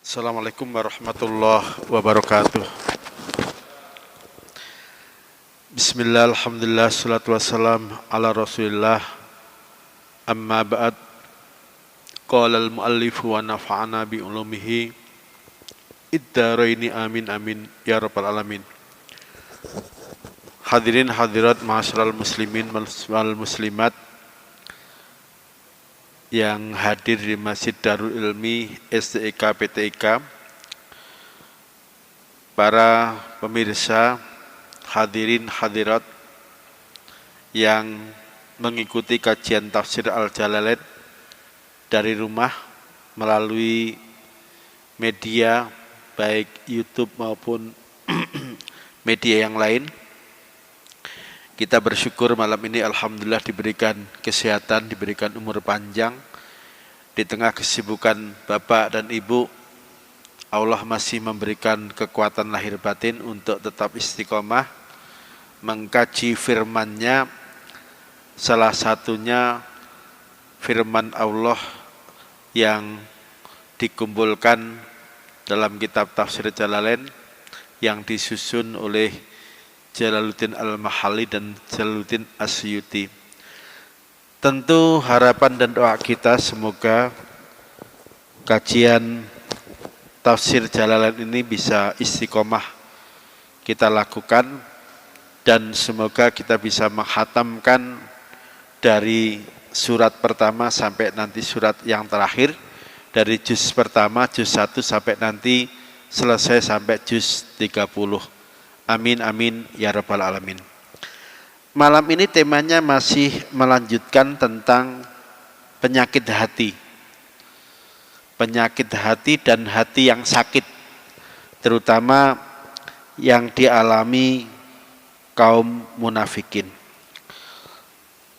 Assalamualaikum warahmatullahi wabarakatuh. Bismillah, alhamdulillah, salatu wassalam ala rasulillah. Amma ba'd. Qala al-muallif wa nafa'ana bi ulumihi iddaraini amin amin ya rabbal alamin. Hadirin hadirat ma'asyiral muslimin wal muslimat yang hadir di Masjid Darul Ilmi STIK PTIK, para pemirsa, hadirin hadirat yang mengikuti kajian tafsir Al-Jalalain dari rumah melalui media baik YouTube maupun media yang lain. Kita bersyukur malam ini alhamdulillah diberikan kesehatan, diberikan umur panjang. Di tengah kesibukan Bapak dan Ibu, Allah masih memberikan kekuatan lahir batin untuk tetap istiqomah mengkaji firman-Nya. Salah satunya firman Allah yang dikumpulkan dalam kitab tafsir Jalalain yang disusun oleh Jalaluddin Al-Mahalli dan Jalaluddin Asyuti. Tentu harapan dan doa kita semoga kajian tafsir Jalalain ini bisa istiqomah kita lakukan dan semoga kita bisa menghatamkan dari surat pertama sampai nanti surat yang terakhir, dari juz pertama, juz 1 sampai nanti selesai sampai juz 30. Amin amin ya rabbal alamin. Malam ini temanya masih melanjutkan tentang penyakit hati. Penyakit hati dan hati yang sakit, terutama yang dialami kaum munafikin.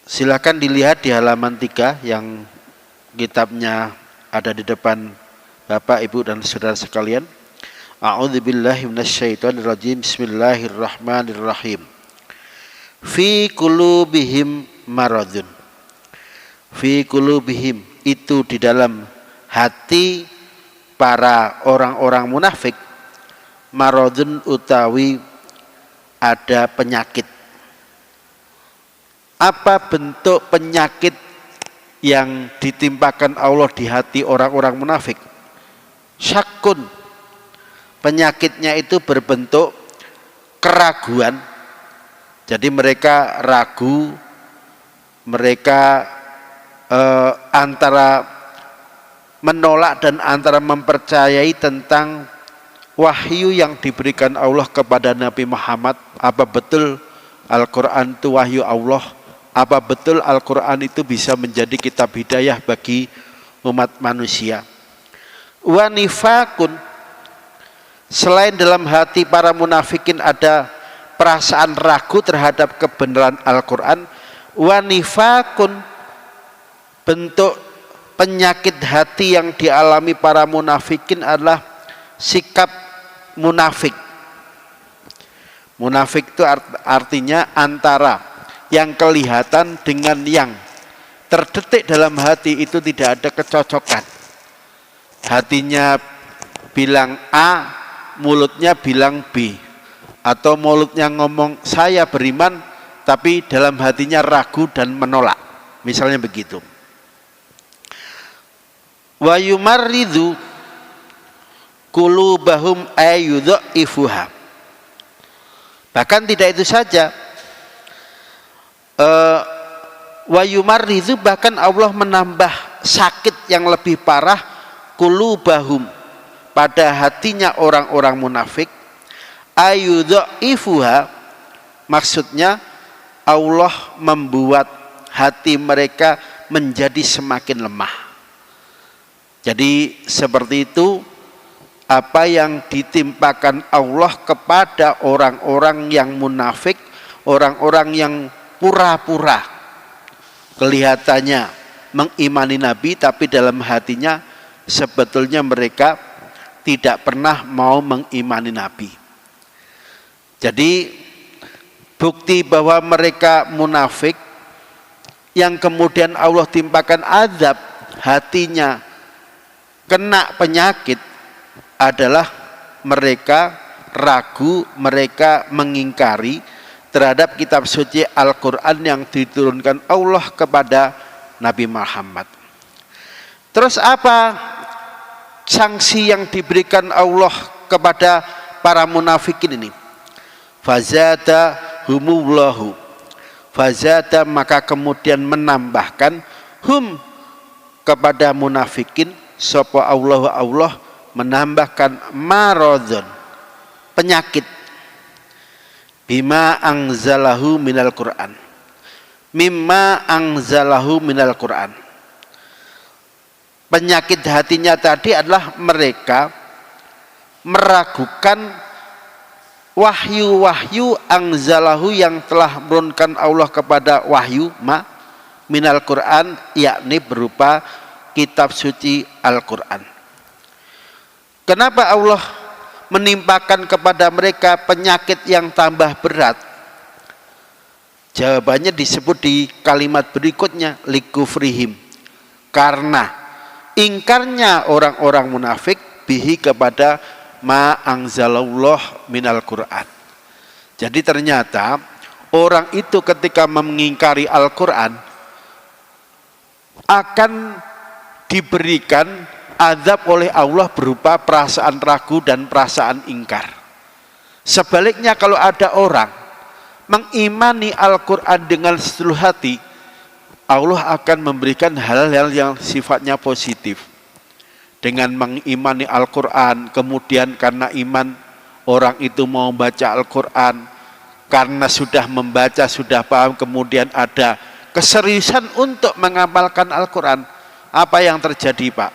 Silakan dilihat di halaman 3 yang kitabnya ada di depan Bapak, Ibu dan saudara sekalian. A'udzubillahi minasyaitonirrajim. Bismillahirrahmanirrahim. Fi qulubihim maradun. Fi qulubihim, itu di dalam hati para orang-orang munafik, maradun utawi ada penyakit. Apa bentuk penyakit yang ditimpakan Allah di hati orang-orang munafik? Syakkun. Penyakitnya itu berbentuk keraguan. Jadi mereka ragu, mereka antara menolak dan antara mempercayai tentang wahyu yang diberikan Allah kepada Nabi Muhammad. Apa betul Al-Quran itu wahyu Allah? Apa betul Al-Quran itu bisa menjadi kitab hidayah bagi umat manusia? Wa nifakun, selain dalam hati para munafikin ada perasaan ragu terhadap kebenaran Al-Quran, wa nifakun, bentuk penyakit hati yang dialami para munafikin adalah sikap munafik. Munafik itu artinya antara yang kelihatan dengan yang terdetik dalam hati itu tidak ada kecocokan. Hatinya bilang A, mulutnya bilang B, atau mulutnya ngomong saya beriman tapi dalam hatinya ragu dan menolak, misalnya begitu. Wa yumarridu qulubahum ayyudha'ifuha. Bahkan tidak itu saja, wa yumarridu, bahkan Allah menambah sakit yang lebih parah, qulubahum, pada hatinya orang-orang munafik, ayyudha'ifuha, maksudnya Allah membuat hati mereka menjadi semakin lemah. Jadi seperti itu apa yang ditimpakan Allah kepada orang-orang yang munafik, orang-orang yang pura-pura kelihatannya mengimani Nabi tapi dalam hatinya sebetulnya mereka tidak pernah mau mengimani Nabi. Jadi bukti bahwa mereka munafik yang kemudian Allah timpakan azab, hatinya kena penyakit, adalah mereka ragu, mereka mengingkari terhadap kitab suci Al-Quran yang diturunkan Allah kepada Nabi Muhammad. Terus apa sanksi yang diberikan Allah kepada para munafikin ini? Fazada humullahu, fazada maka kemudian menambahkan hum kepada munafikin sapa Allah menambahkan maradun penyakit bima anzalahu minal Quran, mimma anzalahu minal Quran. Penyakit hatinya tadi adalah mereka meragukan wahyu-wahyu anzalahu yang telah menurunkan Allah kepada wahyu minal Quran, yakni berupa kitab suci Al-Quran. Kenapa Allah menimpakan kepada mereka penyakit yang tambah berat? Jawabannya disebut di kalimat berikutnya, likufrihim, karena ingkarnya orang-orang munafik bihi kepada ma anzalallah minal Quran. Jadi ternyata orang itu ketika mengingkari Al-Quran akan diberikan azab oleh Allah berupa perasaan ragu dan perasaan ingkar. Sebaliknya kalau ada orang mengimani Al-Quran dengan seluruh hati, Allah akan memberikan hal-hal yang sifatnya positif. Dengan mengimani Al-Quran, kemudian karena iman orang itu mau baca Al-Quran, karena sudah membaca, sudah paham, kemudian ada keseriusan untuk mengamalkan Al-Quran. Apa yang terjadi, Pak?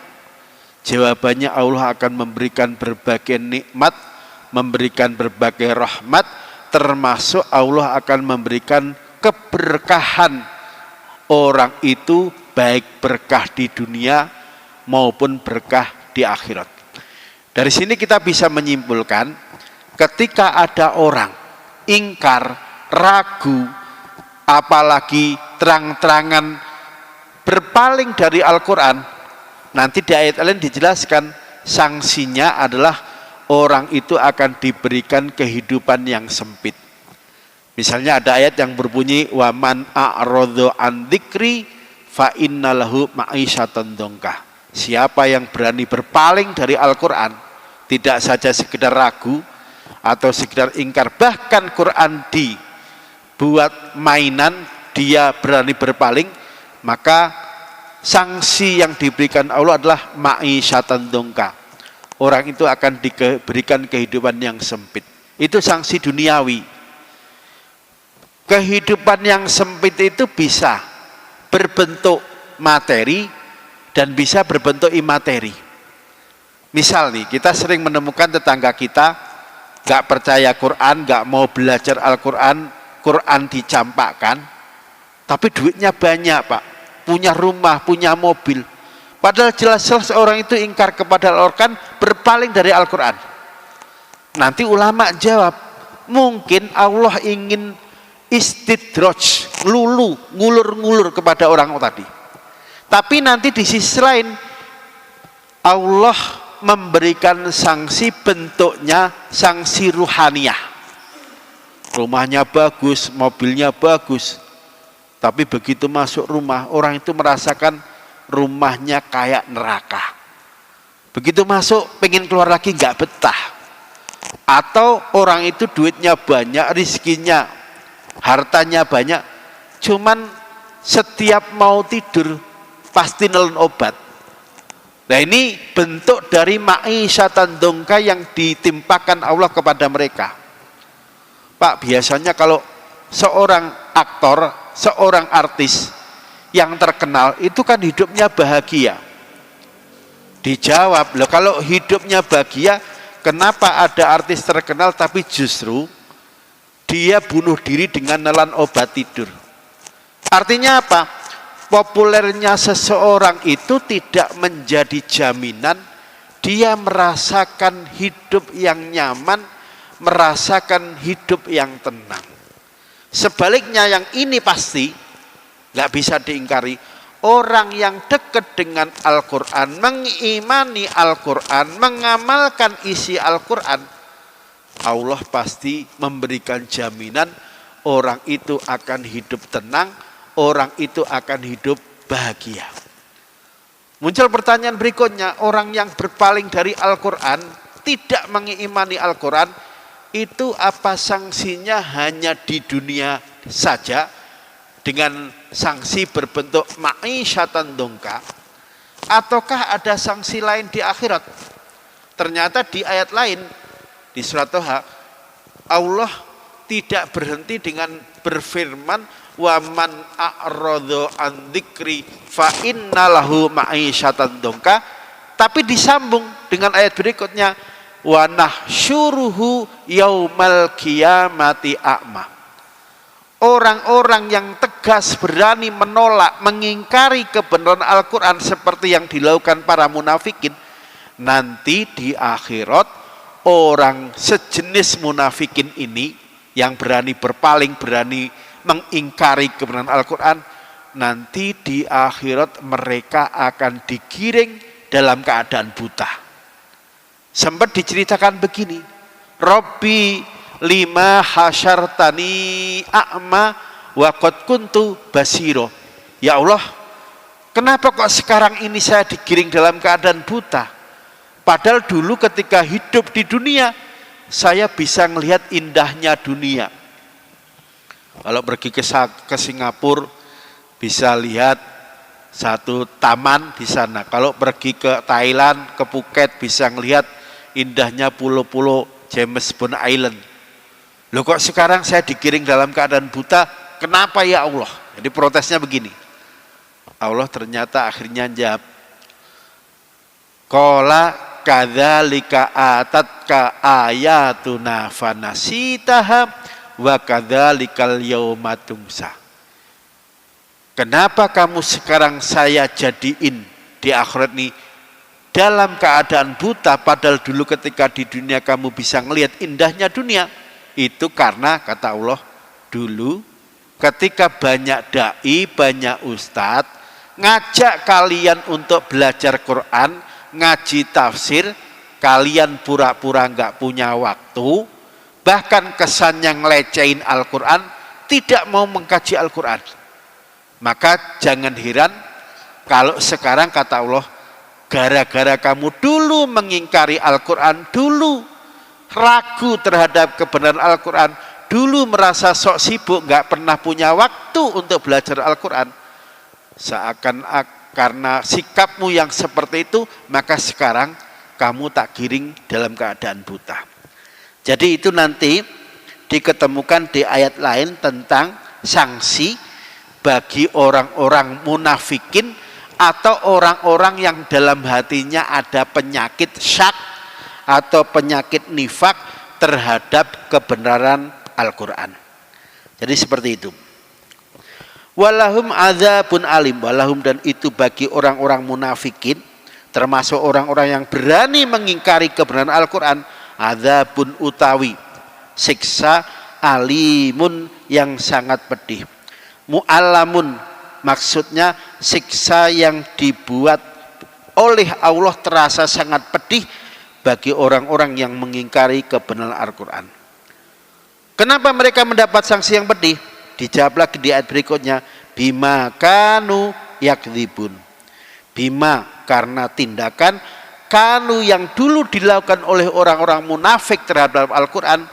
Jawabannya Allah akan memberikan berbagai nikmat, memberikan berbagai rahmat, termasuk Allah akan memberikan keberkahan orang itu, baik berkah di dunia maupun berkah di akhirat. Dari sini kita bisa menyimpulkan, ketika ada orang ingkar, ragu, apalagi terang-terangan berpaling dari Al-Quran, nanti di ayat lain dijelaskan sanksinya adalah orang itu akan diberikan kehidupan yang sempit. Misalnya ada ayat yang berbunyi waman a'radha an dzikri fa innalahu ma'isyatan dongkah. Siapa yang berani berpaling dari Al-Quran, tidak saja sekedar ragu atau sekedar ingkar, bahkan Quran dibuat mainan, dia berani berpaling, maka sanksi yang diberikan Allah adalah ma'isyatan dongkah. Orang itu akan diberikan kehidupan yang sempit. Itu sanksi duniawi. Kehidupan yang sempit itu bisa berbentuk materi dan bisa berbentuk imateri. Misal nih, kita sering menemukan tetangga kita gak percaya Quran, gak mau belajar Al-Quran, Quran dicampakkan, tapi duitnya banyak, Pak, punya rumah, punya mobil, padahal jelas-jelas orang itu ingkar kepada Al-Quran, berpaling dari Al-Quran. Nanti ulama jawab, mungkin Allah ingin istidraj, ngulur-ngulur kepada orang tadi. Tapi nanti di sisi lain Allah memberikan sanksi, bentuknya sanksi ruhaniyah. Rumahnya bagus, mobilnya bagus, tapi begitu masuk rumah, orang itu merasakan rumahnya kayak neraka. Begitu masuk pengen keluar lagi nggak betah. Atau orang itu duitnya banyak, rizkinya, hartanya banyak, cuman setiap mau tidur pasti nelen obat. Nah, ini bentuk dari ma'isyatan dongka yang ditimpakan Allah kepada mereka. Pak, biasanya kalau seorang aktor, seorang artis yang terkenal itu kan hidupnya bahagia. Dijawab, loh kalau hidupnya bahagia, kenapa ada artis terkenal tapi justru dia bunuh diri dengan nelan obat tidur? Artinya apa? Populernya seseorang itu tidak menjadi jaminan dia merasakan hidup yang nyaman, merasakan hidup yang tenang. Sebaliknya yang ini pasti nggak bisa diingkari, orang yang dekat dengan Al-Quran, mengimani Al-Quran, mengamalkan isi Al-Quran, Allah pasti memberikan jaminan orang itu akan hidup tenang, orang itu akan hidup bahagia. Muncul pertanyaan berikutnya, orang yang berpaling dari Al-Quran, tidak mengimani Al-Quran, itu apa sanksinya hanya di dunia saja dengan sanksi berbentuk ma'isyatan dongka, ataukah ada sanksi lain di akhirat? Ternyata di ayat lain di surat Toha, Allah tidak berhenti dengan berfirman wa man a'radha an dzikri fa innalahu ma'isyatan dongka, tapi disambung dengan ayat berikutnya wa nahsyuruhu yaumal qiyamati a'ma. Orang-orang yang tegas berani menolak, mengingkari kebenaran Al-Quran seperti yang dilakukan para munafikin, nanti di akhirat orang sejenis munafikin ini yang berani berpaling, berani mengingkari kebenaran Al-Quran, nanti di akhirat mereka akan digiring dalam keadaan buta. Sempat diceritakan begini, Robbi lima hasyartani a'ma wa qad kuntu basiro. Ya Allah, kenapa kok sekarang ini saya digiring dalam keadaan buta? Padahal dulu ketika hidup di dunia, saya bisa melihat indahnya dunia. Kalau pergi ke Singapura, bisa lihat satu taman di sana. Kalau pergi ke Thailand, ke Phuket, bisa melihat indahnya pulau-pulau James Bond Island. Loh kok sekarang saya digiring dalam keadaan buta, kenapa ya Allah? Jadi protesnya begini. Allah ternyata akhirnya jawab, qala kadzalika atatka ayatuna fanasitaha wa kadzalikal yauma tunsa. Kenapa kamu sekarang saya jadiin di akhirat ini dalam keadaan buta, padahal dulu ketika di dunia kamu bisa ngelihat indahnya dunia? Itu karena kata Allah, dulu ketika banyak dai, banyak ustadz ngajak kalian untuk belajar Quran, ngaji tafsir, kalian pura-pura nggak punya waktu, bahkan kesannya ngelecehin Al-Quran, tidak mau mengkaji Al-Quran. Maka jangan heran kalau sekarang kata Allah, gara-gara kamu dulu mengingkari Al-Quran, dulu ragu terhadap kebenaran Al-Quran, dulu merasa sok sibuk, nggak pernah punya waktu untuk belajar Al-Quran, seakan karena sikapmu yang seperti itu, maka sekarang kamu tak giring dalam keadaan buta. Jadi itu nanti diketemukan di ayat lain tentang sanksi bagi orang-orang munafikin atau orang-orang yang dalam hatinya ada penyakit syak atau penyakit nifak terhadap kebenaran Al-Quran. Jadi seperti itu. Walahum adzabun alim, walahum, dan itu bagi orang-orang munafikin, termasuk orang-orang yang berani mengingkari kebenaran Al-Quran, adzabun utawi siksa alimun yang sangat pedih. Mu'allamun maksudnya siksa yang dibuat oleh Allah terasa sangat pedih bagi orang-orang yang mengingkari kebenaran Al-Quran. Kenapa mereka mendapat sanksi yang pedih? Dijawab lagi di ayat berikutnya, bima kanu yakdzibun. Bima karena tindakan, kanu yang dulu dilakukan oleh orang-orang munafik terhadap Al-Quran,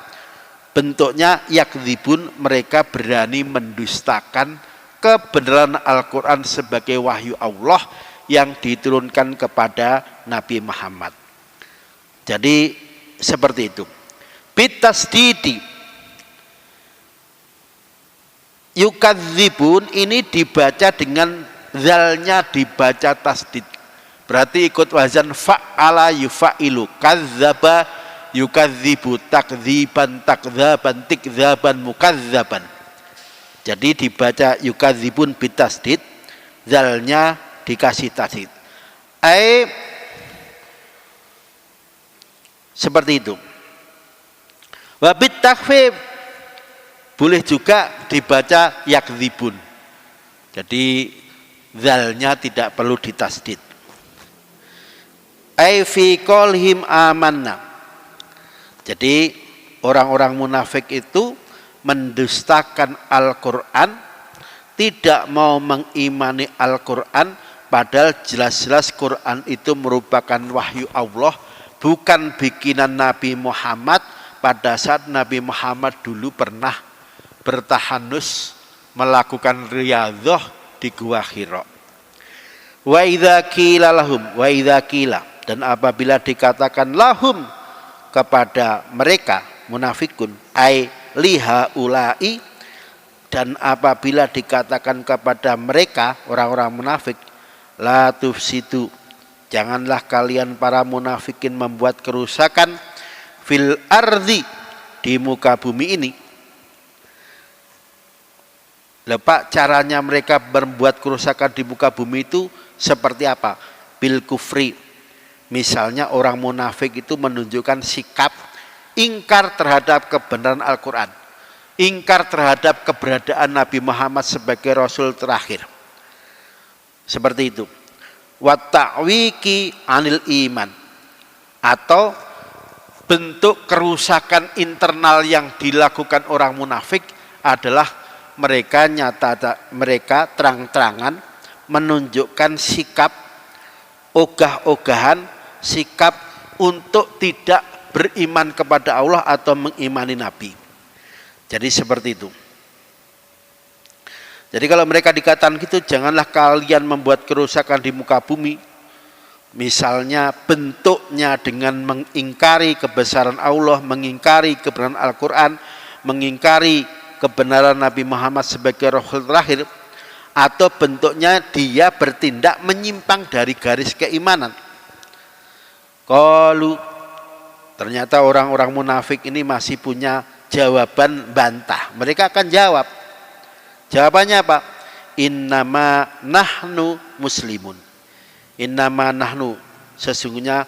bentuknya yakdzibun, mereka berani mendustakan kebenaran Al-Quran sebagai wahyu Allah yang diturunkan kepada Nabi Muhammad. Jadi seperti itu. Bitasdidi, yukadzibun ini dibaca dengan zalnya dibaca tasdid, berarti ikut wazan fa'ala yufa'ilu, kadzaba yukadzibu, takdziban takdzaban, tikdzaban mukadzaban. Jadi dibaca yukadzibun bitasdid, zalnya dikasih tasdid. Seperti itu. Wabit takhfif boleh juga dibaca yakdzibun. Jadi zalnya tidak perlu ditasdid. Ai fi qaulihim amanna. Jadi orang-orang munafik itu mendustakan Al-Quran, tidak mau mengimani Al-Quran, padahal jelas-jelas Quran itu merupakan wahyu Allah, bukan bikinan Nabi Muhammad pada saat Nabi Muhammad dulu pernah bertahanus melakukan riyadhah di Gua Hira. Wa idza qila lahum, wa idza qila, dan apabila dikatakan lahum kepada mereka munafikun, ai liha ulai, dan apabila dikatakan kepada mereka orang-orang munafik, la tufsidu, janganlah kalian para munafikin membuat kerusakan fil ardi, di muka bumi ini. Lepak caranya mereka membuat kerusakan di muka bumi itu seperti apa? Bil kufri. Misalnya orang munafik itu menunjukkan sikap ingkar terhadap kebenaran Al-Quran, ingkar terhadap keberadaan Nabi Muhammad sebagai Rasul terakhir. Seperti itu. Wa ta'wiki anil iman, atau bentuk kerusakan internal yang dilakukan orang munafik adalah mereka terang-terangan menunjukkan sikap ogah-ogahan, sikap untuk tidak beriman kepada Allah atau mengimani Nabi. Jadi seperti itu. Jadi kalau mereka dikatakan gitu, janganlah kalian membuat kerusakan di muka bumi. Misalnya bentuknya dengan mengingkari kebesaran Allah, mengingkari kebenaran Al-Quran, mengingkari kebenaran Nabi Muhammad sebagai Rasul terakhir, atau bentuknya dia bertindak menyimpang dari garis keimanan. Qalu, ternyata orang-orang munafik ini masih punya jawaban bantah. Mereka akan jawab. Jawabannya apa? Innama nahnu muslimun. Innama nahnu, sesungguhnya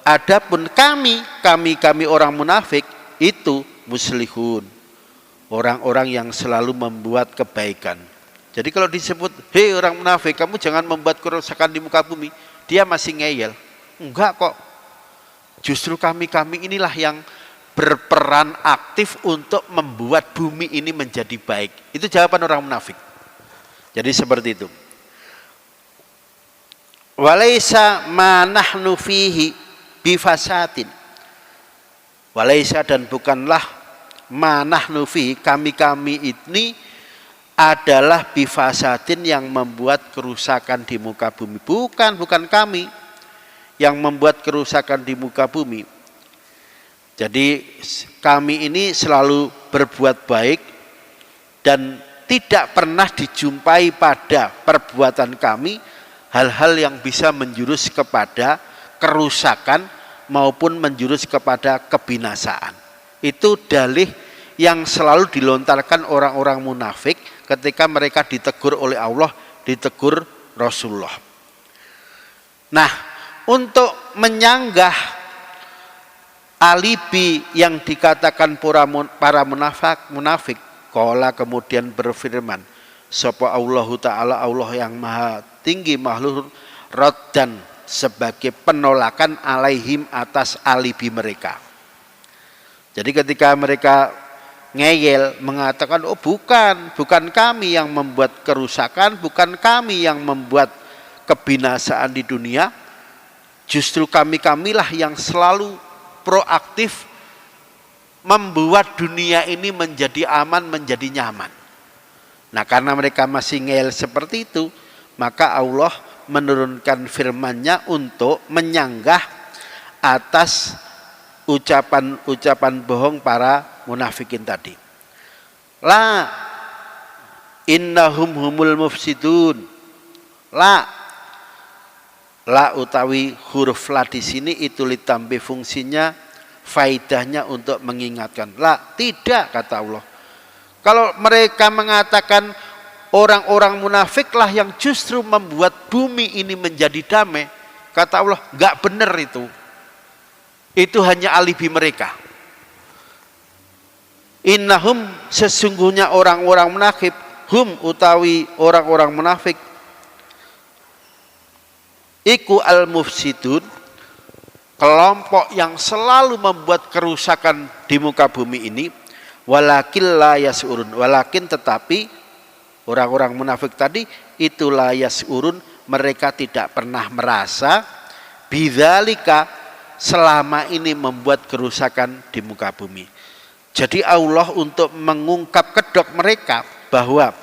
adapun kami orang munafik itu muslihun, orang-orang yang selalu membuat kebaikan. Jadi kalau disebut, hei orang munafik, kamu jangan membuat kerusakan di muka bumi, dia masih ngeyel. Enggak kok, justru kami inilah yang berperan aktif untuk membuat bumi ini menjadi baik. Itu jawaban orang munafik. Jadi seperti itu. Walaisa ma nahnu fihi bifasatin. Walaisa, dan bukanlah ma nahnu fihi, kami ini adalah bifasatin yang membuat kerusakan di muka bumi. Bukan kami yang membuat kerusakan di muka bumi. Jadi kami ini selalu berbuat baik dan tidak pernah dijumpai pada perbuatan kami hal-hal yang bisa menjurus kepada kerusakan maupun menjurus kepada kebinasaan. Itu dalih yang selalu dilontarkan orang-orang munafik ketika mereka ditegur oleh Allah, ditegur Rasulullah. Nah, untuk menyanggah alibi yang dikatakan para munafik, qala kemudian berfirman, sapa Allah Ta'ala, Allah yang maha tinggi makhluk, raddan, sebagai penolakan alaihim, atas alibi mereka. Jadi ketika mereka ngeyel mengatakan, oh bukan kami yang membuat kerusakan, bukan kami yang membuat kebinasaan di dunia, justru kamilah yang selalu proaktif membuat dunia ini menjadi aman, menjadi nyaman. Nah, karena mereka masih ngeyel seperti itu, maka Allah menurunkan firman-Nya untuk menyanggah atas ucapan bohong para munafikin tadi. La innahum humul mufsidun. La utawi huruf la di sini itu ditambah fungsinya, faidahnya untuk mengingatkan. La, tidak, kata Allah. Kalau mereka mengatakan orang-orang munafiklah yang justru membuat bumi ini menjadi damai, kata Allah, enggak benar itu. Itu hanya alibi mereka. Innahum, sesungguhnya orang-orang munafik, hum utawi orang-orang munafik iku al-mufsidun, kelompok yang selalu membuat kerusakan di muka bumi ini. Walakin la yasurun, walakin tetapi orang-orang munafik tadi itu la yasurun, mereka tidak pernah merasa bidzalika, selama ini membuat kerusakan di muka bumi. Jadi Allah untuk mengungkap kedok mereka bahwa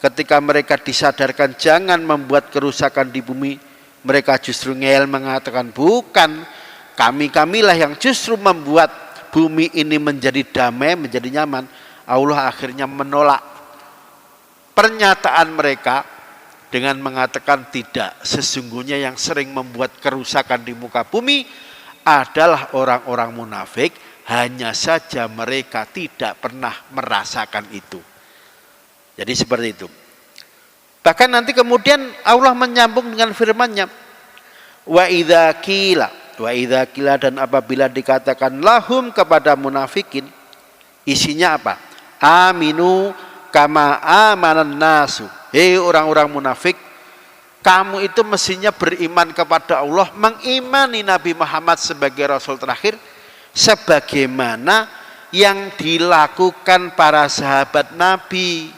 ketika mereka disadarkan jangan membuat kerusakan di bumi, mereka justru ngeyel mengatakan bukan, kamilah yang justru membuat bumi ini menjadi damai, menjadi nyaman. Allah akhirnya menolak pernyataan mereka dengan mengatakan tidak, sesungguhnya yang sering membuat kerusakan di muka bumi adalah orang-orang munafik, hanya saja mereka tidak pernah merasakan itu. Jadi seperti itu. Bahkan nanti kemudian Allah menyambung dengan firman-Nya, wa idza qila, dan apabila dikatakan lahum kepada munafikin, isinya apa? Aminu kama amanan nasu. Hei orang-orang munafik, kamu itu mestinya beriman kepada Allah, mengimani Nabi Muhammad sebagai Rasul terakhir, sebagaimana yang dilakukan para sahabat Nabi.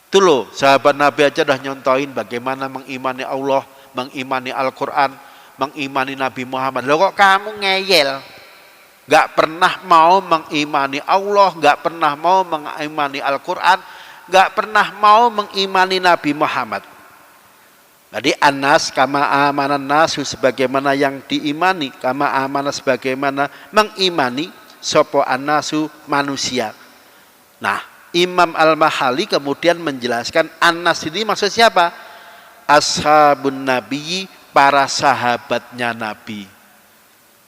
Itu loh, sahabat Nabi aja dah nyontoin bagaimana mengimani Allah, mengimani Al-Quran, mengimani Nabi Muhammad. Loh kok kamu ngeyel? Gak pernah mau mengimani Allah, gak pernah mau mengimani Al-Quran, gak pernah mau mengimani Nabi Muhammad. Jadi anas kama amanan nasu, sebagaimana yang diimani, kama amanah sebagaimana mengimani sopo anasu manusia. Nah, Imam Al-Mahali kemudian menjelaskan anas ini maksud siapa? Ashabun Nabi, para sahabatnya Nabi.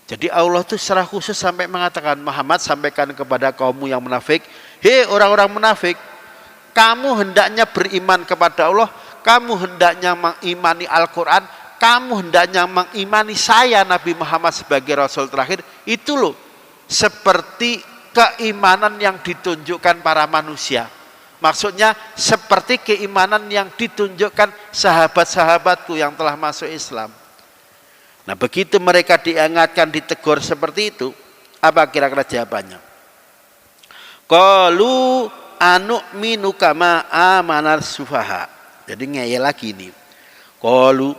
Jadi Allah itu secara khusus sampai mengatakan, Muhammad sampaikan kepada kaummu yang munafik, hei orang-orang munafik, kamu hendaknya beriman kepada Allah, kamu hendaknya mengimani Al-Quran, kamu hendaknya mengimani saya Nabi Muhammad sebagai Rasul terakhir. Itu loh seperti keimanan yang ditunjukkan para manusia. Maksudnya seperti keimanan yang ditunjukkan sahabat-sahabatku yang telah masuk Islam. Nah begitu mereka diingatkan, ditegur seperti itu, apa kira-kira jawabannya? Qalu anu'minu kama amanar sufaha. Jadi ngeyel lagi nih. Qalu,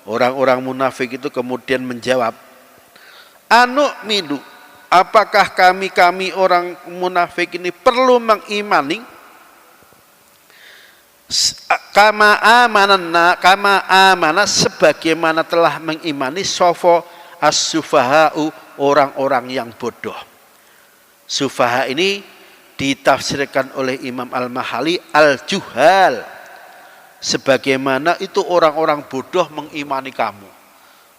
orang-orang munafik itu kemudian menjawab, anu'minu, apakah kami orang munafik ini perlu mengimani kama amanah sebagaimana telah mengimani sofo as-sufaha'u, orang-orang yang bodoh. Sufaha ini ditafsirkan oleh Imam Al-Mahali al-juhal, sebagaimana itu orang-orang bodoh mengimani kamu.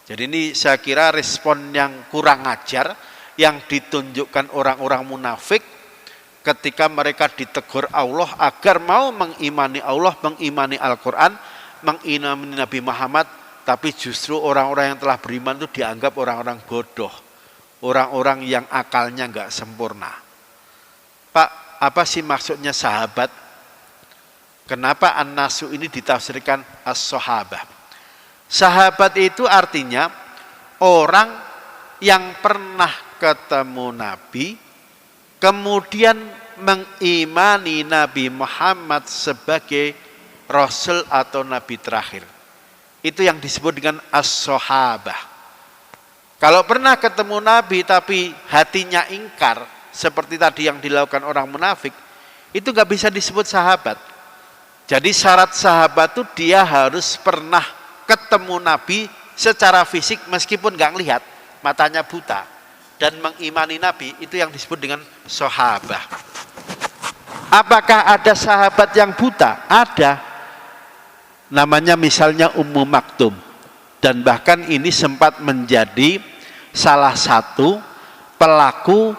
Jadi ini saya kira respon yang kurang ajar yang ditunjukkan orang-orang munafik ketika mereka ditegur Allah agar mau mengimani Allah, mengimani Al-Quran, mengimani Nabi Muhammad, tapi justru orang-orang yang telah beriman itu dianggap orang-orang bodoh, orang-orang yang akalnya enggak sempurna. Pak, apa sih maksudnya sahabat? Kenapa an-nasu ini ditafsirkan as-sahabah? Sahabat itu artinya orang yang pernah ketemu Nabi, kemudian mengimani Nabi Muhammad sebagai Rasul atau Nabi terakhir. Itu yang disebut dengan as-sahabah. Kalau pernah ketemu Nabi tapi hatinya ingkar, seperti tadi yang dilakukan orang munafik, itu gak bisa disebut sahabat. Jadi syarat sahabat itu dia harus pernah ketemu Nabi secara fisik meskipun gak ngelihat, matanya buta, dan mengimani Nabi, itu yang disebut dengan sahabah. Apakah ada sahabat yang buta? Ada. Namanya misalnya Ummu Maktum. Dan bahkan ini sempat menjadi salah satu pelaku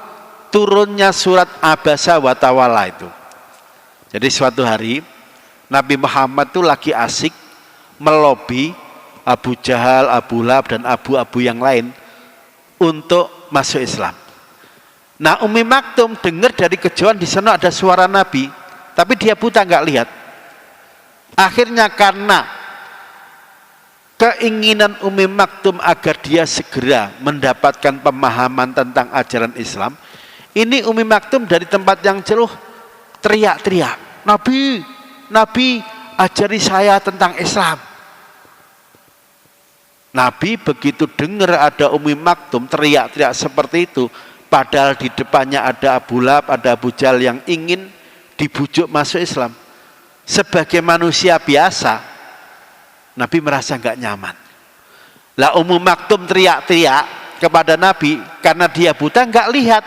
turunnya surat Abasa wa Tawalla itu. Jadi suatu hari Nabi Muhammad itu lagi asik melobi Abu Jahal, Abu Lahab, dan abu-abu yang lain untuk masuk Islam. Nah, Ummi Maktum dengar dari kejauhan di sana ada suara Nabi, tapi dia buta nggak lihat. Akhirnya karena keinginan Ummi Maktum agar dia segera mendapatkan pemahaman tentang ajaran Islam, ini Ummi Maktum dari tempat yang jauh teriak-teriak, Nabi, Nabi ajari saya tentang Islam. Nabi begitu dengar ada Ummi Maktum teriak-teriak seperti itu, padahal di depannya ada Abu Lahab, ada Abu Jahal yang ingin dibujuk masuk Islam. Sebagai manusia biasa, Nabi merasa nggak nyaman. Lah Ummu Maktum teriak-teriak kepada Nabi karena dia buta, nggak lihat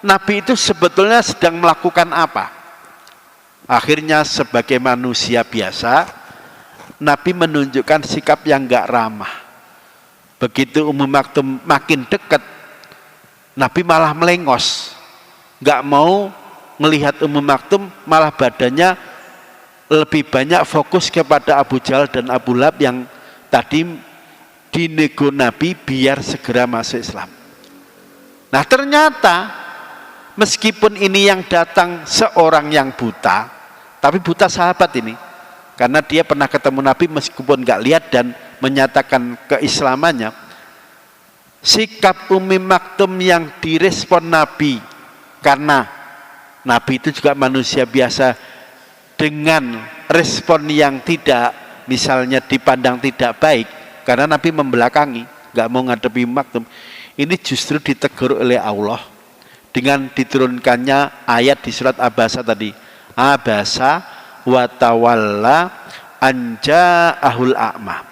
Nabi itu sebetulnya sedang melakukan apa. Akhirnya sebagai manusia biasa, Nabi menunjukkan sikap yang nggak ramah. Begitu Ummu Maktum makin dekat, Nabi malah melengos, nggak mau melihat Ummu Maktum, malah badannya lebih banyak fokus kepada Abu Jahal dan Abu Lahab yang tadi dinego Nabi biar segera masuk Islam. Nah ternyata meskipun ini yang datang seorang yang buta, tapi buta sahabat ini, karena dia pernah ketemu Nabi meskipun nggak lihat dan menyatakan keislamannya. Sikap Ummi Maktum yang direspon Nabi, karena Nabi itu juga manusia biasa, dengan respon yang tidak, misalnya dipandang tidak baik, karena Nabi membelakangi, nggak mau ngadepi Maktum, ini justru ditegur oleh Allah dengan diturunkannya ayat di surat Abasa tadi, Abasa wa tawalla anja ahul a'ma.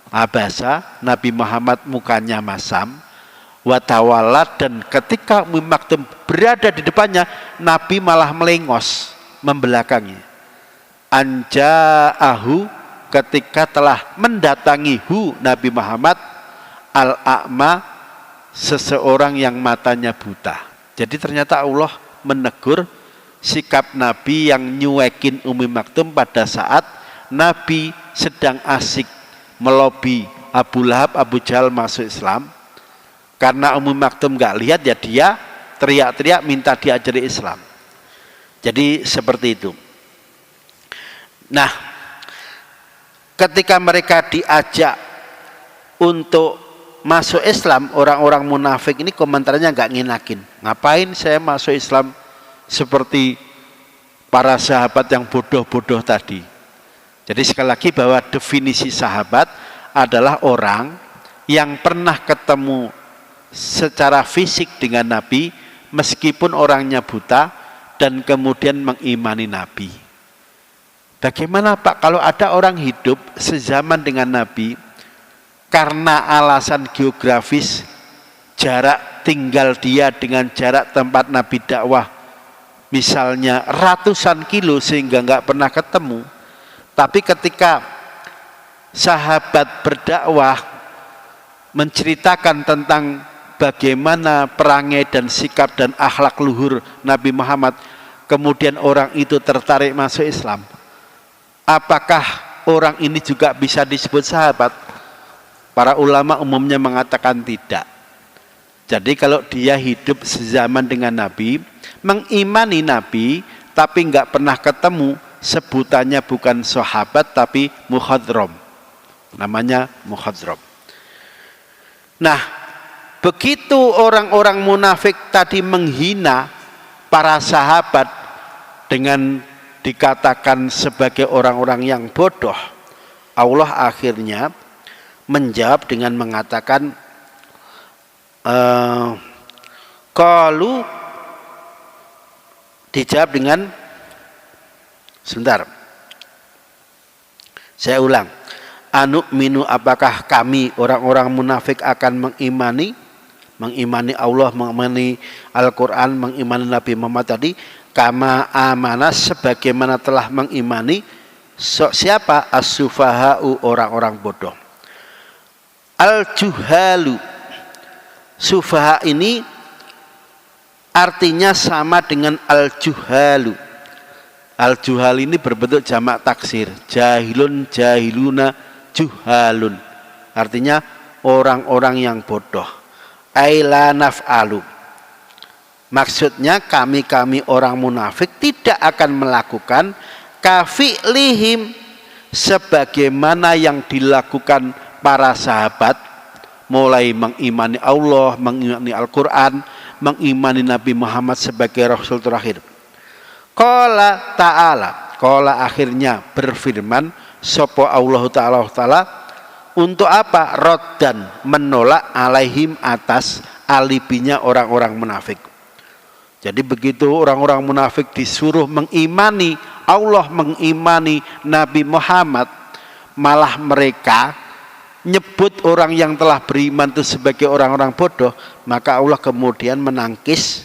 Abasa, Nabi Muhammad mukanya masam, wa tawalla, dan ketika Ummi Maktum berada di depannya, Nabi malah melengos, membelakangi. Anja'ahu, ketika telah mendatangi Nabi Muhammad, al-a'ma, seseorang yang matanya buta. Jadi ternyata Allah menegur sikap Nabi yang nyuekin Ummi Maktum pada saat Nabi sedang asik melobi Abu Lahab, Abu Jahal masuk Islam. Karena Ummi Maktum nggak lihat, ya dia teriak-teriak minta diajari Islam. Jadi seperti itu. Nah, ketika mereka diajak untuk masuk Islam, orang-orang munafik ini komentarnya nggak nginakin. Ngapain saya masuk Islam seperti para sahabat yang bodoh-bodoh tadi. Jadi sekali lagi bahwa definisi sahabat adalah orang yang pernah ketemu secara fisik dengan Nabi meskipun orangnya buta dan kemudian mengimani Nabi. Bagaimana Pak kalau ada orang hidup sezaman dengan Nabi, karena alasan geografis, jarak tinggal dia dengan jarak tempat Nabi dakwah misalnya ratusan kilo sehingga nggak pernah ketemu, tapi ketika sahabat berdakwah menceritakan tentang bagaimana perangai dan sikap dan akhlak luhur Nabi Muhammad, kemudian orang itu tertarik masuk Islam, apakah orang ini juga bisa disebut sahabat? Para ulama umumnya mengatakan tidak. Jadi kalau dia hidup sezaman dengan Nabi, mengimani Nabi, tapi nggak pernah ketemu, sebutannya bukan sahabat tapi mukhadram. Namanya mukhadram. Nah, begitu orang-orang munafik tadi menghina para sahabat dengan dikatakan sebagai orang-orang yang bodoh, Allah akhirnya menjawab dengan mengatakan qalu, dijawab dengan, sebentar saya ulang, anu'minu, apakah kami orang-orang munafik akan mengimani Allah, mengimani Al-Quran, mengimani Nabi Muhammad tadi, kama amanah, sebagaimana telah mengimani siapa? As-sufaha'u, orang-orang bodoh. Al-juhalu, sufaha ini artinya sama dengan al-juhalu. Al-juhal ini berbentuk jamak taksir, jahilun, jahiluna, juhalun, artinya orang-orang yang bodoh. Aila naf'alu, maksudnya kami orang munafik tidak akan melakukan kafi'lihim, sebagaimana yang dilakukan para sahabat, mulai mengimani Allah, mengimani Al-Quran, mengimani Nabi Muhammad sebagai Rasul terakhir. Qala ta'ala, qala akhirnya berfirman sapa Allah Ta'ala, untuk apa? Roddan, menolak alaihim, atas alibinya orang-orang munafik. Jadi begitu orang-orang munafik disuruh mengimani Allah, mengimani Nabi Muhammad, malah mereka nyebut orang yang telah beriman itu sebagai orang-orang bodoh, maka Allah kemudian menangkis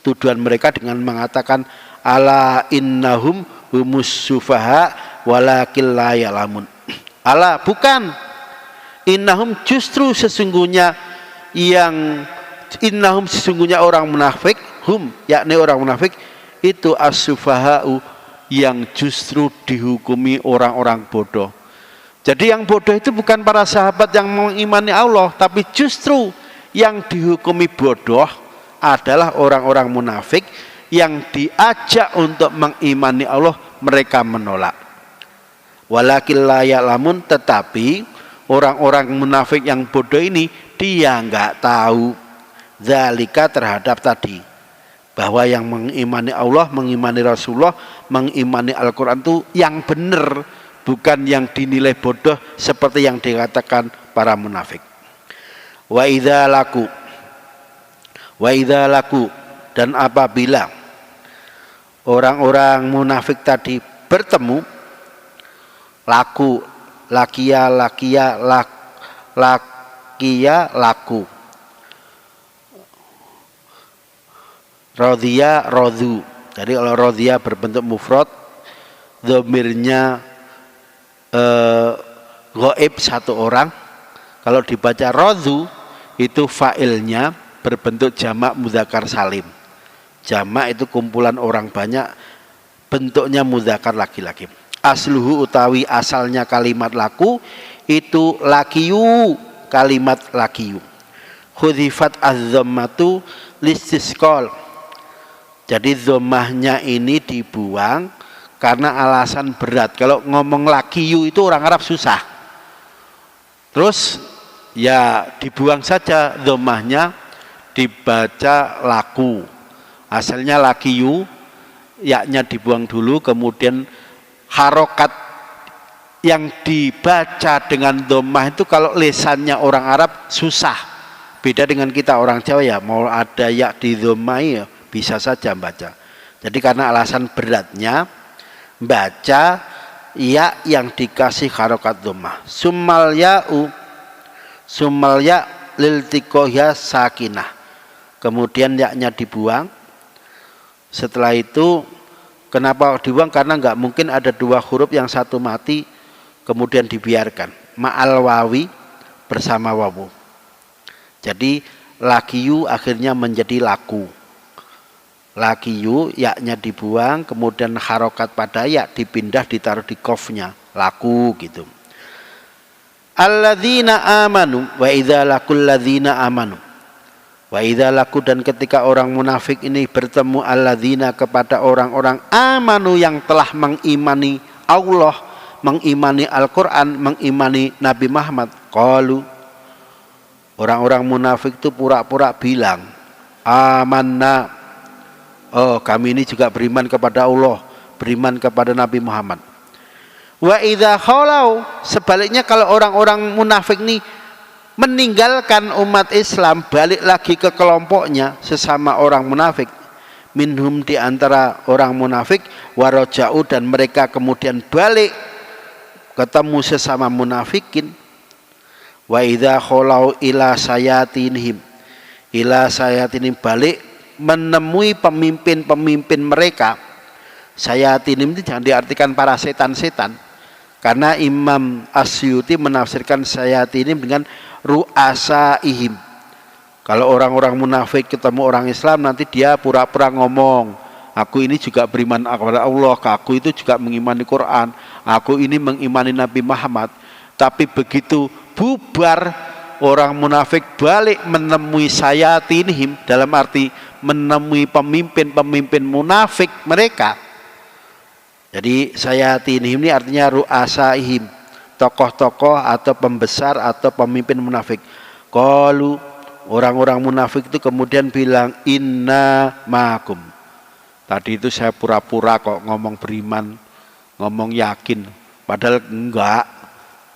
tuduhan mereka dengan mengatakan ala innahum humus sufaha walakil la ya'lamun. Ala, bukan, innahum, justru sesungguhnya sesungguhnya orang munafik, hum, yakni orang munafik itu as-sufaha'u, yang justru dihukumi orang-orang bodoh. Jadi yang bodoh itu bukan para sahabat yang mengimani Allah, tapi justru yang dihukumi bodoh adalah orang-orang munafik yang diajak untuk mengimani Allah, mereka menolak. Walakil la ya'lamun, tetapi orang-orang munafik yang bodoh ini dia nggak tahu zalika, terhadap tadi, bahwa yang mengimani Allah, mengimani Rasulullah, mengimani Al-Quran itu yang benar, bukan yang dinilai bodoh seperti yang dikatakan para munafik. Wa idza laku, dan apabila orang-orang munafik tadi bertemu, laku, lakia, laku, rodhiya, rodhu. Jadi kalau rodhiya berbentuk mufrad, dhamirnya ghaib, satu orang. Kalau dibaca rodhu, itu fa'ilnya berbentuk jamak mudzakkar salim. Jamak itu kumpulan orang banyak, bentuknya mudzakkar laki-laki. Asluhu, utawi asalnya kalimat laku itu lakiyu, kalimat lakiyu. Khudhifat az-dhammatu listisqal. Jadi dhammahnya ini dibuang karena alasan berat. Kalau ngomong lakiyu itu orang Arab susah. Terus ya dibuang saja dhammahnya, dibaca laku. Asalnya lakiyu, yaknya dibuang dulu, kemudian harokat yang dibaca dengan dhammah itu kalau lesannya orang Arab susah. Beda dengan kita orang Jawa, ya mau ada ya di dhammai ya bisa saja baca. Jadi karena alasan beratnya baca ya yang dikasih harokat dhammah. Summal ya liltiqohya sakinah. Kemudian yaknya dibuang. Setelah itu kenapa dibuang? Karena nggak mungkin ada dua huruf yang satu mati kemudian dibiarkan. Ma'al wawi, bersama wawu. Jadi lakiyu akhirnya menjadi laku. Lakiyu yaknya dibuang, kemudian harokat pada ya dipindah, ditaruh di qafnya, laku gitu. Alladzina amanu wa idza laqul ladzina amanu. Wa idza laqu, dan ketika orang munafik ini bertemu alladzina, kepada orang-orang amanu yang telah mengimani Allah, mengimani Al-Quran, mengimani Nabi Muhammad, qalu, orang-orang munafik itu pura-pura bilang, amanna, oh kami ini juga beriman kepada Allah, beriman kepada Nabi Muhammad. Wa idza khalau, sebaliknya kalau orang-orang munafik ini meninggalkan umat Islam, balik lagi ke kelompoknya, sesama orang munafik, minhum, di antara orang munafik, waraja'u, dan mereka kemudian balik ketemu sesama munafikin. Wa idza khalau ila sayatinihim, balik menemui pemimpin-pemimpin mereka. Sayatinim itu jangan diartikan para setan-setan, karena Imam Asyuti menafsirkan sayatinim dengan ru'asaihim. Kalau orang-orang munafik ketemu orang Islam, nanti dia pura-pura ngomong, aku ini juga beriman kepada Allah, aku itu juga mengimani Quran, aku ini mengimani Nabi Muhammad. Tapi begitu bubar, orang munafik balik menemui sayatinihim, dalam arti menemui pemimpin-pemimpin munafik mereka. Jadi sayatinihim ini artinya ru'asaihim, tokoh-tokoh atau pembesar atau pemimpin munafik. Qalu, orang-orang munafik itu kemudian bilang inna ma'akum. Tadi itu saya pura-pura kok ngomong beriman, ngomong yakin, padahal enggak.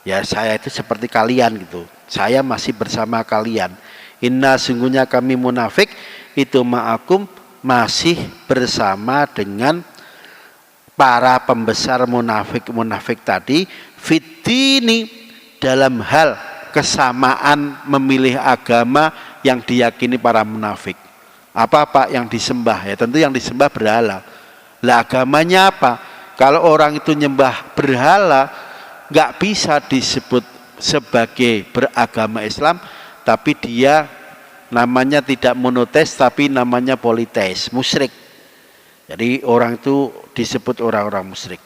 Ya saya itu seperti kalian gitu. Saya masih bersama kalian. Inna sungguhnya kami munafik itu ma'akum masih bersama dengan para pembesar munafik tadi fitini dalam hal kesamaan memilih agama yang diyakini para munafik. Apa yang disembah? Ya tentu yang disembah berhala. Lah agamanya apa? Kalau orang itu nyembah berhala nggak bisa disebut sebagai beragama Islam, tapi dia namanya tidak monoteis tapi namanya politeis, musyrik. Jadi orang itu disebut orang-orang musyrik.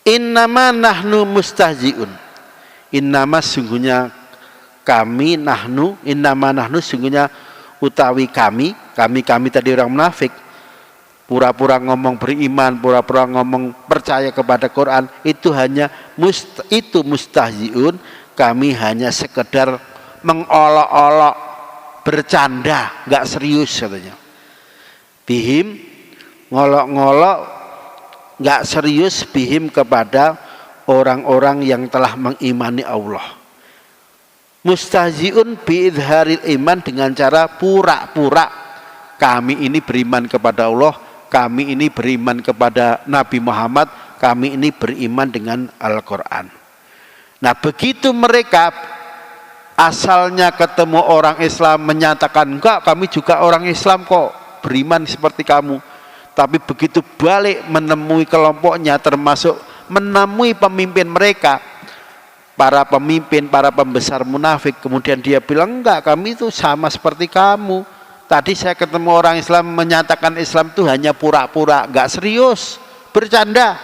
Innama nahnu mustahziun. Innama sungguhnya kami nahnu, innama nahnu sungguhnya utawi kami tadi orang munafik, pura-pura ngomong beriman, pura-pura ngomong percaya kepada Quran, itu hanya mustahziun, kami hanya sekedar mengolok-olok, bercanda, nggak serius katanya. Bihim, ngolok-ngolok, nggak serius bihim kepada orang-orang yang telah mengimani Allah. Mustahziun biidharil iman, dengan cara pura-pura kami ini beriman kepada Allah, kami ini beriman kepada Nabi Muhammad, kami ini beriman dengan Al-Quran. Nah begitu mereka asalnya ketemu orang Islam menyatakan enggak, kami juga orang Islam kok, beriman seperti kamu. Tapi begitu balik menemui kelompoknya, termasuk menemui pemimpin mereka, para pemimpin, para pembesar munafik, kemudian dia bilang enggak, kami itu sama seperti kamu. Tadi saya ketemu orang Islam menyatakan Islam itu hanya pura-pura, enggak serius, bercanda.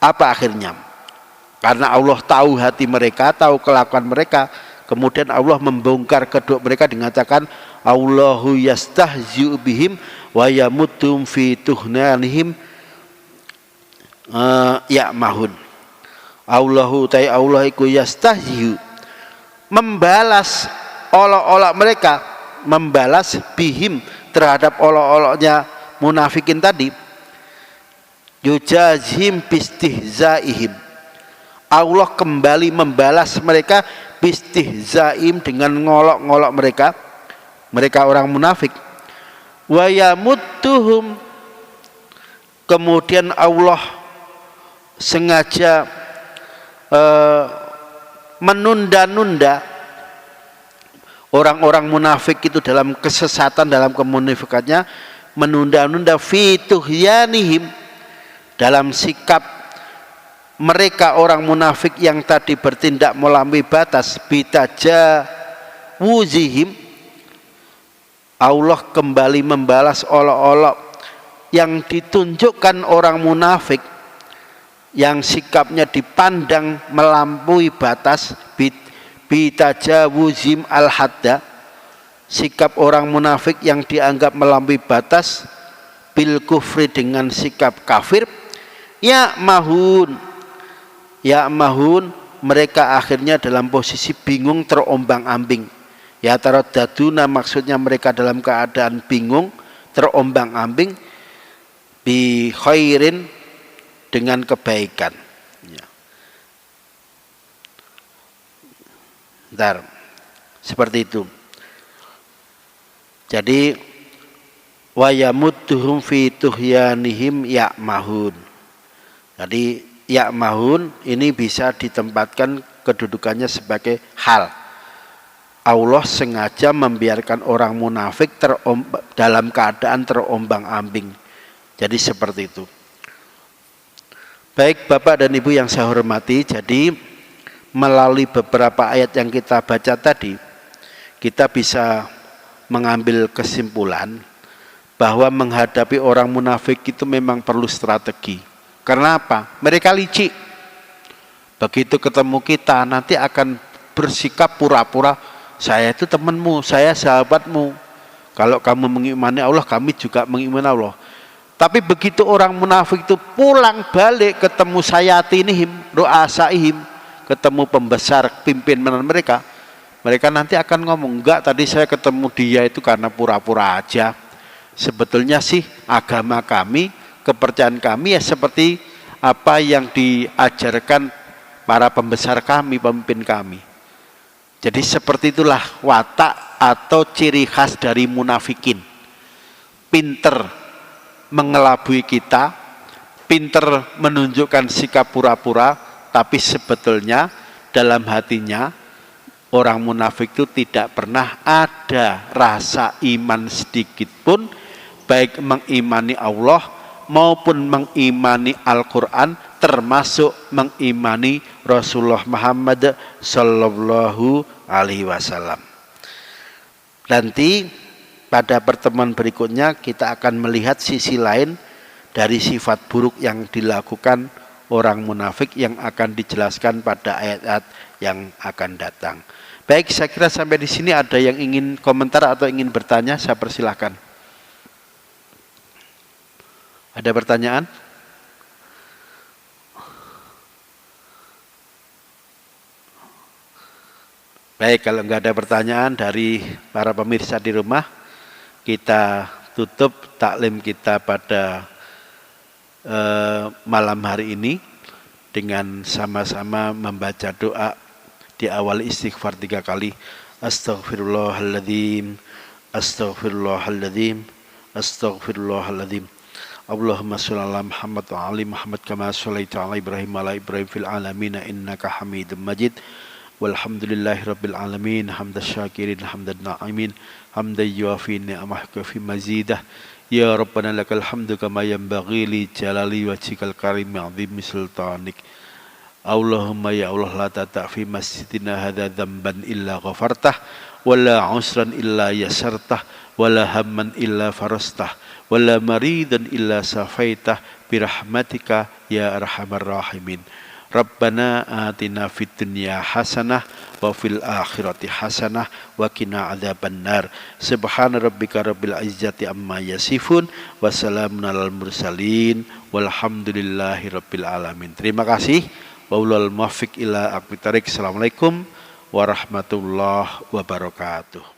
Apa akhirnya? Karena Allah tahu hati mereka, tahu kelakuan mereka, kemudian Allah membongkar kedok mereka dengan katakan Allahu yastahzi'u bihim wa yamuttum fi tuhnanihim ya'mahun. Allahu ta'ala Allah iku yastahzi'u, membalas olok-olok mereka, membalas bihim terhadap olok-oloknya munafikin tadi, yujazhim bistihzaihim, Allah kembali membalas mereka bistihzaim, dengan ngolok-ngolok mereka orang munafik. Wa yamuttuhum, kemudian Allah sengaja menunda-nunda orang-orang munafik itu dalam kesesatan, dalam kemunafikannya, menunda-nunda fi tuhyanihim, dalam sikap mereka orang munafik yang tadi bertindak melampaui batas, bitajawuzihim, Allah kembali membalas olok-olok yang ditunjukkan orang munafik yang sikapnya dipandang melampaui batas, bitajawuzim al-hadda, sikap orang munafik yang dianggap melampaui batas, bil kufri, dengan sikap kafir, ya'mahun, mereka akhirnya dalam posisi bingung, terombang-ambing. Ya taradaduna, maksudnya mereka dalam keadaan bingung, terombang-ambing, bi khairin, dengan kebaikan. Ya. Bentar. Seperti itu. Jadi wa yamudduhum fi tuhyanihim ya'mahun. Jadi ya'mahun ini bisa ditempatkan kedudukannya sebagai hal. Allah sengaja membiarkan orang munafik dalam keadaan terombang-ambing. Jadi seperti itu. Baik Bapak dan Ibu yang saya hormati, jadi melalui beberapa ayat yang kita baca tadi, kita bisa mengambil kesimpulan bahwa menghadapi orang munafik itu memang perlu strategi. Karena apa? Mereka licik. Begitu ketemu kita nanti akan bersikap pura-pura, saya itu temanmu, saya sahabatmu. Kalau kamu mengimani Allah, kami juga mengimani Allah. Tapi begitu orang munafik itu pulang balik ketemu sayatinihim, ru'asaihim, ketemu pembesar pimpinan mereka, mereka nanti akan ngomong, enggak, tadi saya ketemu dia itu karena pura-pura aja. Sebetulnya sih agama kami, kepercayaan kami ya seperti apa yang diajarkan para pembesar kami, pemimpin kami. Jadi seperti itulah watak atau ciri khas dari munafikin. Pinter mengelabui kita, pinter menunjukkan sikap pura-pura, tapi sebetulnya dalam hatinya orang munafik itu tidak pernah ada rasa iman sedikit pun, baik mengimani Allah maupun mengimani Al-Quran, termasuk mengimani Rasulullah Muhammad Sallallahu Alaihi Wasallam. Nanti pada pertemuan berikutnya kita akan melihat sisi lain dari sifat buruk yang dilakukan orang munafik yang akan dijelaskan pada ayat-ayat yang akan datang. Baik, saya kira sampai di sini ada yang ingin komentar atau ingin bertanya, saya persilahkan. Ada pertanyaan? Baik, kalau nggak ada pertanyaan dari para pemirsa di rumah, kita tutup taklim kita pada malam hari ini dengan sama-sama membaca doa di awal istighfar 3 kali. Astaghfirullahaladzim, astaghfirullahaladzim, astaghfirullahaladzim. Allahumma sholli ala Muhammad wa ali Muhammad kama sholaita ala Ibrahim wa ala Ibrahim fil alamin innaka Hamidum Majid. Walhamdulillahi rabbil alamin, hamdan syakirin, hamdan na'imin, hamdan yuafi ni'amah fi mazidah. Ya Rabbana lakal hamdu kama yanbaghi li jalali wajhikal karim azimi sultanik. Allahumma ya Allah la tata' fi masjidina hadza dzamban illa ghafartah wala usran illa yasartah wala hamman illa farastah wala maridan illa safaitah birahmatika ya arhamar rahimin. Rabbana atina fid dunya hasanah wa fil akhirati hasanah wa qina adzabannar. Subhana rabbika rabbil izzati amma yasifun wa salamun alal mursalin walhamdulillahi rabbil alamin. Terima kasih. Wabillahi muwaffiq ila aqwamit thoriq. Assalamualaikum warahmatullahi wabarakatuh.